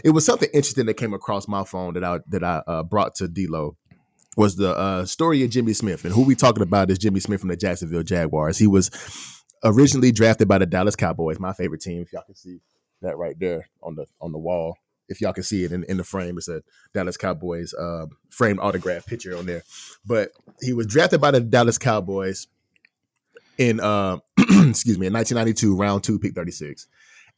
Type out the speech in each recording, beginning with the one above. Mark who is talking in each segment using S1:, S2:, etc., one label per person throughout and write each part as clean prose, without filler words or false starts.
S1: It was something interesting that came across my phone that I brought to D-Lo was the story of Jimmy Smith. And who we talking about is Jimmy Smith from the Jacksonville Jaguars. He was originally drafted by the Dallas Cowboys, my favorite team. If y'all can see that right there on the wall. If y'all can see it in the frame, it's a Dallas Cowboys framed autograph picture on there. But he was drafted by the Dallas Cowboys in excuse me, in 1992, round 2, pick 36.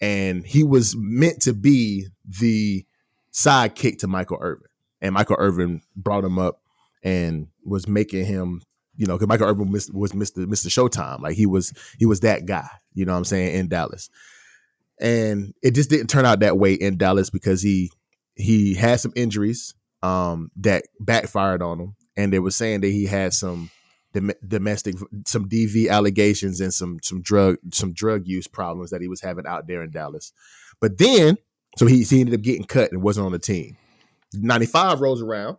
S1: And he was meant to be the sidekick to Michael Irvin. And Michael Irvin brought him up and was making him, because Michael Irvin was Mr. Showtime. Like he was that guy, you know what I'm saying, in Dallas. And it just didn't turn out that way in Dallas because he had some injuries that backfired on him. And they were saying that he had some domestic, some DV allegations and some drug use problems that he was having out there in Dallas. But then, so he ended up getting cut and wasn't on the team. 95 rolls around.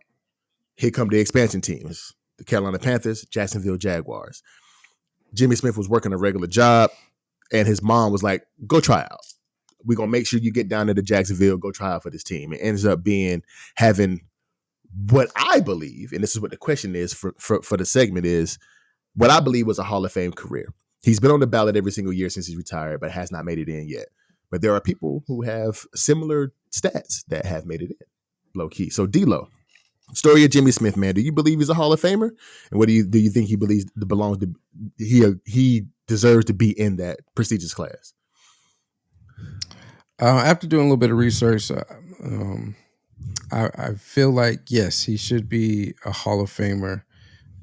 S1: Here come the expansion teams, the Carolina Panthers, Jacksonville Jaguars. Jimmy Smith was working a regular job, and his mom was like, go try out. We're going to make sure you get down to Jacksonville, go try out for this team. It ends up having what I believe, and this is what the question is for the segment, is what I believe was a Hall of Fame career. He's been on the ballot every single year since he's retired, but has not made it in yet. But there are people who have similar stats that have made it in, low key. So D-Lo, story of Jimmy Smith, man. Do you believe he's a Hall of Famer? And what do you think he believes belongs to? He deserves to be in that prestigious class.
S2: After doing a little bit of research, I feel like yes, he should be a Hall of Famer.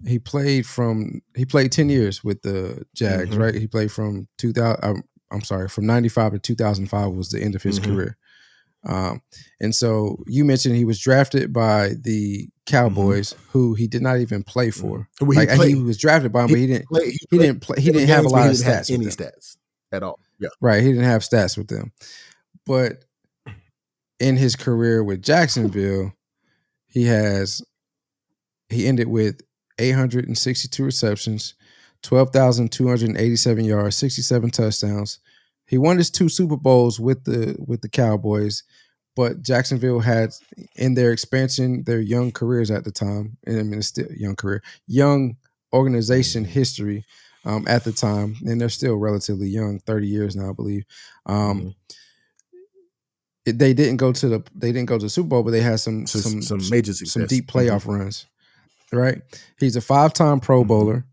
S2: He played 10 years with the Jags, mm-hmm. right? He played from 2000. From 95 to 2005 was the end of his mm-hmm. career. And so you mentioned he was drafted by the Cowboys, mm-hmm. who he did not even play for. Mm-hmm. He was drafted by him, but he didn't have a lot of stats.
S1: Any stats at all? Yeah,
S2: right. He didn't have stats with them. But in his career with Jacksonville, he ended with 862 receptions, 12,287 yards, 67 touchdowns. He won his 2 Super Bowls with the Cowboys, but Jacksonville had in their expansion, their young careers at the time, and I mean it's still young organization history at the time, and they're still relatively young, 30 years now, I believe. They didn't go to the Super Bowl, but they had some
S1: major success,
S2: some deep playoff runs. Right? He's a 5-time Pro Bowler.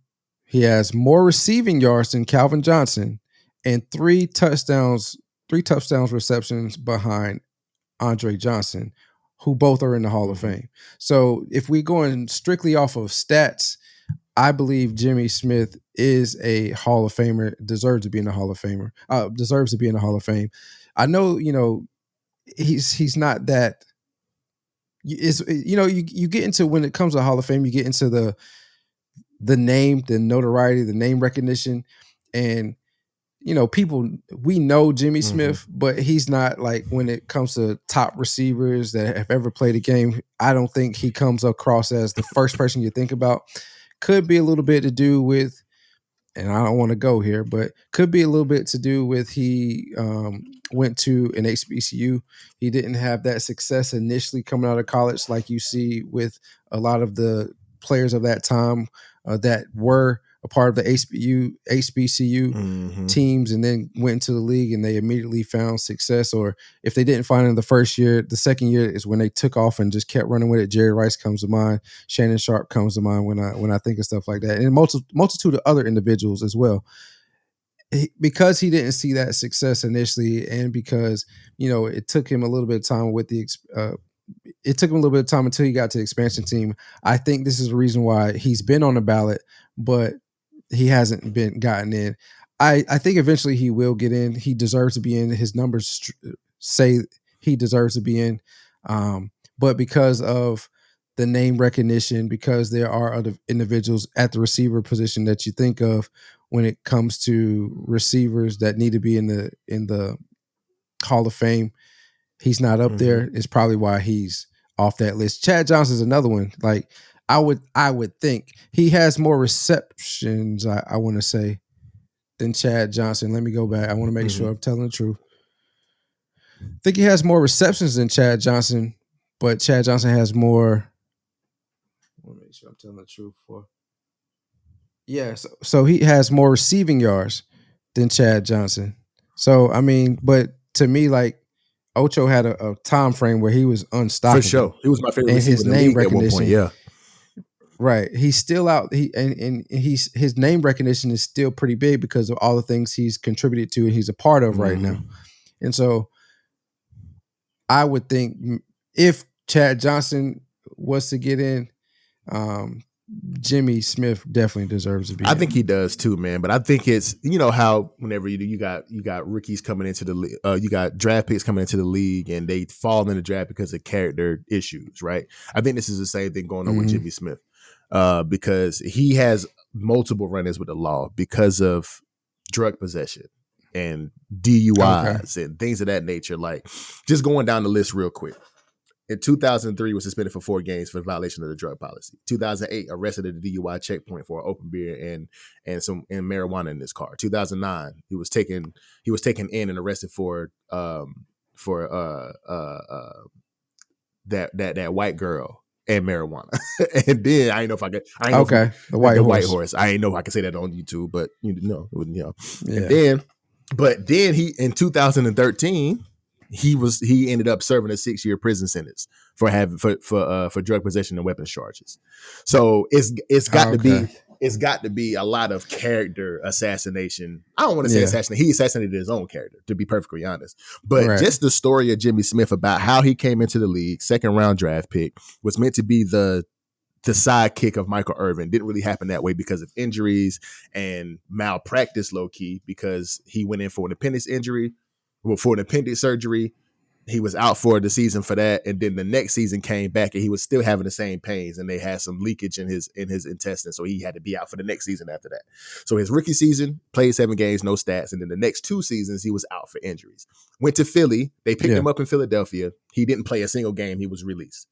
S2: He has more receiving yards than Calvin Johnson, and 3 touchdowns receptions behind Andre Johnson, who both are in the Hall of Fame. So if we're going strictly off of stats, I believe Jimmy Smith is a Hall of Famer, deserves to be in the Hall of Fame. I know, he's not that. You get into, when it comes to Hall of Fame, you get into the name, the notoriety, the name recognition, and people, we know Jimmy Smith, but he's not like, when it comes to top receivers that have ever played a game, I don't think he comes across as the first person you think about. Could be a little bit to do with, and I don't want to go here, but could be a little bit to do with he went to an HBCU. He didn't have that success initially coming out of college like you see with a lot of the players of that time that were a part of the HBCU teams and then went into the league and they immediately found success. Or if they didn't find it in the first year, the second year is when they took off and just kept running with it. Jerry Rice comes to mind. Shannon Sharp comes to mind when I think of stuff like that. And multitude of other individuals as well. Because he didn't see that success initially, and because, it took him a little bit of time until he got to the expansion team. I think this is the reason why he's been on the ballot, but he hasn't been gotten in. I think eventually he will get in. He deserves to be in. His numbers say he deserves to be in. But because of the name recognition, because there are other individuals at the receiver position that you think of when it comes to receivers that need to be in the Hall of Fame, he's not up there. It's probably why he's off that list. Chad Johnson's another one. Like, I would think he has more receptions, I want to say, than Chad Johnson. Let me go back. I want to make sure I'm telling the truth. I think he has more receptions than Chad Johnson, but Chad Johnson has more. Let me make sure I'm telling the truth. So he has more receiving yards than Chad Johnson. So I mean, but to me, like Ocho had a time frame where he was
S1: For
S2: unstoppable,
S1: sure. He was my favorite
S2: and
S1: receiver
S2: his
S1: in the
S2: name
S1: league at one point.
S2: recognition.
S1: Yeah.
S2: Right, he's still out. And his name recognition is still pretty big because of all the things he's contributed to and he's a part of right
S1: Mm-hmm.
S2: now. And so I would think if Chad Johnson was to get in, um, Jimmy Smith definitely deserves to be
S1: I
S2: in.
S1: think he does too, man. But I think it's how whenever you got rookies coming into the league, you got draft picks coming into the league, and they fall in the draft because of character issues, right? I think this is the same thing going on with
S2: Mm-hmm.
S1: Jimmy Smith, because he has multiple run-ins with the law because of drug possession and
S2: Okay.
S1: DUIs and things of that nature. Like, just going down the list real quick. In 2003, was suspended for 4 games for violation of the drug policy. 2008, arrested at a DUI checkpoint for open beer and marijuana in his car. 2009, he was taken in and arrested for that white girl and marijuana. And then I ain't know if I could. I ain't know if
S2: Okay. The white
S1: the white
S2: horse.
S1: horse. I ain't know if I could say that on YouTube, but
S2: Yeah.
S1: And then he in 2013 he ended up serving a 6-year prison sentence for having for drug possession and weapons charges. So it's got to
S2: Okay.
S1: be a lot of character assassination. I don't want to say
S2: Yeah.
S1: assassination. He assassinated his own character, to be perfectly honest. But
S2: Right.
S1: just the story of Jimmy Smith about how he came into the league, second round draft pick, was meant to be the sidekick of Michael Irvin. Didn't really happen that way because of injuries and malpractice, low key, because he went in for an appendix injury, for an appendix surgery. He was out for the season for that, and then the next season came back and he was still having the same pains, and they had some leakage in his intestines, so he had to be out for the next season after that. So his rookie season, played 7 games, no stats, and then the next 2 seasons he was out for injuries. Went to Philly, they picked him up in Philadelphia. He didn't play a single game. He was released.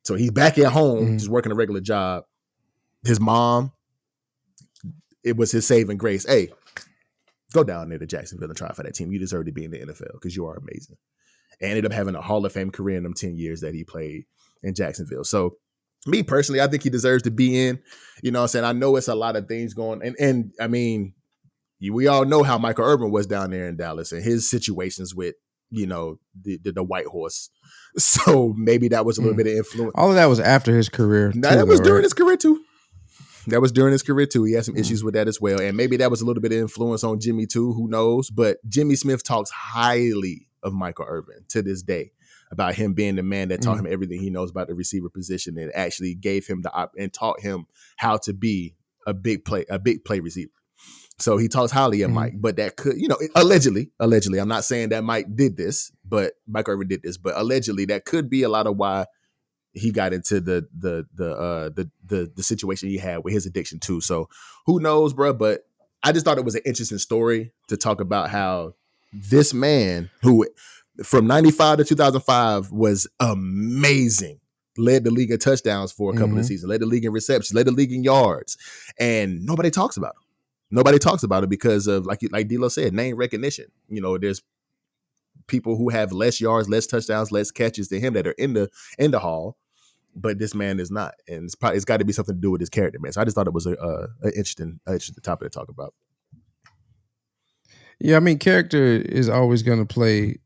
S1: So he's back at home, just working a regular job. His mom, it was his saving grace. Hey, go down there to Jacksonville and try for that team. You deserve to be in the NFL because you are amazing. And ended up having a Hall of Fame career in them 10 years that he played in Jacksonville. So me personally, I think he deserves to be in. You know what I'm saying? I know it's a lot of things going, and I mean, we all know how Michael Irvin was down there in Dallas and his situations with, the white horse. So maybe that was a little bit of influence.
S2: All of that was after his career.
S1: Now that was during his career too. That was during his career too. He had some issues with that as well. And maybe that was a little bit of influence on Jimmy too. Who knows? But Jimmy Smith talks highly of Michael Irvin to this day about him being the man that taught him everything he knows about the receiver position and actually gave him and taught him how to be a big play receiver. So he talks highly of Mike, but that could, allegedly, I'm not saying that Mike did this, but Mike Irvin did this, but allegedly that could be a lot of why he got into the situation he had with his addiction too. So who knows, bro? But I just thought it was an interesting story to talk about how this man who from 95 to 2005 was amazing, led the league in touchdowns for a couple of seasons, led the league in receptions, led the league in yards, and nobody talks about him. Nobody talks about it because of, like D'Lo said, name recognition. There's people who have less yards, less touchdowns, less catches than him that are in the hall, but this man is not, and it's got to be something to do with his character, man. So I just thought it was an interesting topic to talk about.
S2: Yeah, I mean, character is always going to play.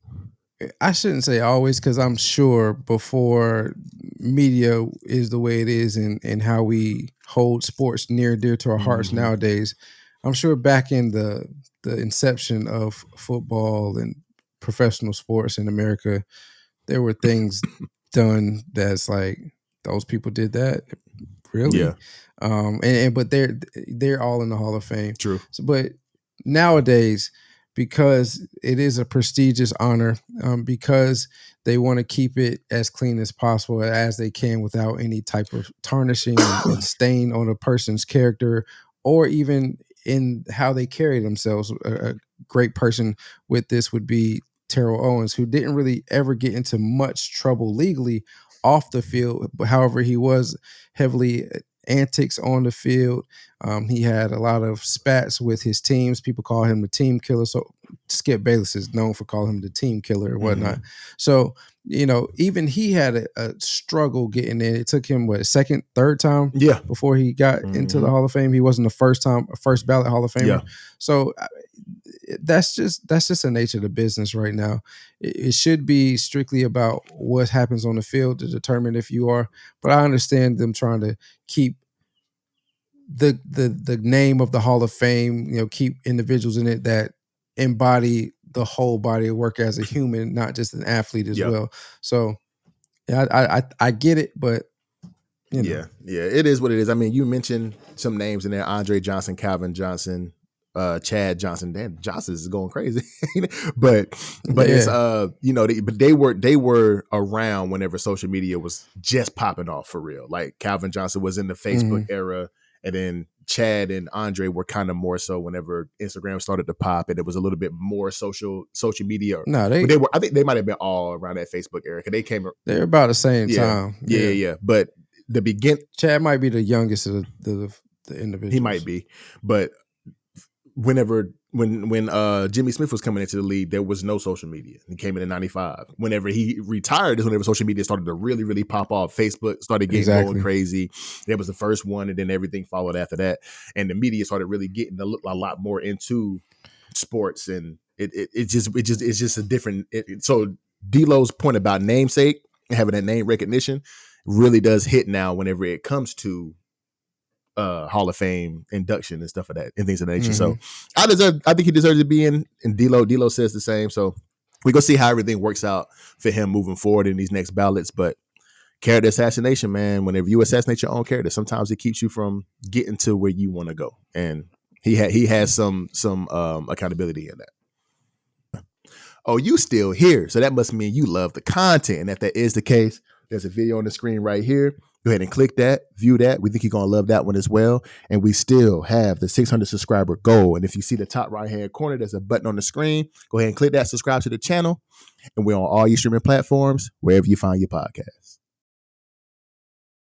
S2: I shouldn't say always, because I'm sure before media is the way it is and how we hold sports near and dear to our hearts nowadays, I'm sure back in the inception of football and professional sports in America, there were things done that's like, those people did that, really?
S1: Yeah.
S2: But they're all in the Hall of Fame.
S1: True.
S2: So, but nowadays, because it is a prestigious honor, because they want to keep it as clean as possible as they can without any type of tarnishing and stain on a person's character or even in how they carry themselves. A great person with this would be Terrell Owens, who didn't really ever get into much trouble legally off the field. However, he was heavily antics on the field. He had a lot of spats with his teams. People call him the team killer. So Skip Bayless is known for calling him the team killer or whatnot. So, even he had a struggle getting in. It took him second, third time before he got into the Hall of Fame. He wasn't the first ballot Hall of Famer.
S1: Yeah.
S2: So that's just the nature of the business right now. It should be strictly about what happens on the field to determine if you are. But I understand them trying to keep the name of the Hall of Fame, keep individuals in it that embody the whole body of work as a human, not just an athlete as well. So yeah, I get it, but
S1: yeah, it is what it is. I mean, you mentioned some names in there: Andre Johnson, Calvin Johnson, Chad Johnson. Damn, Johnson is going crazy. but it's but they were around whenever social media was just popping off for real. Like Calvin Johnson was in the Facebook era, and then Chad and Andre were kind of more so whenever Instagram started to pop, and it was a little bit more social media.
S2: No,
S1: I think they might have been all around that Facebook era because
S2: they're about the same time.
S1: Yeah. But
S2: Chad might be the youngest of the individuals.
S1: He might be, but when Jimmy Smith was coming into the league, there was no social media. He came in 95. Whenever he retired is whenever social media started to really, really pop off. Facebook started getting going crazy. It was the first one, and then everything followed after that. And the media started really getting a lot more into sports, and it's just a different. So D-Lo's point about namesake and having that name recognition really does hit now whenever it comes to Hall of Fame induction and stuff of that and things of that nature. So I think he deserves to be in. And D-Lo says the same. So we're gonna see how everything works out for him moving forward in these next ballots. But character assassination, man, whenever you assassinate your own character, sometimes it keeps you from getting to where you want to go. And he has some accountability in that. Oh, you still here. So that must mean you love the content. And if that is the case, there's a video on the screen right here. Go ahead and click that, view that. We think you're going to love that one as well. And we still have the 600 subscriber goal. And if you see the top right-hand corner, there's a button on the screen. Go ahead and click that, subscribe to the channel. And we're on all your streaming platforms, wherever you find your podcasts.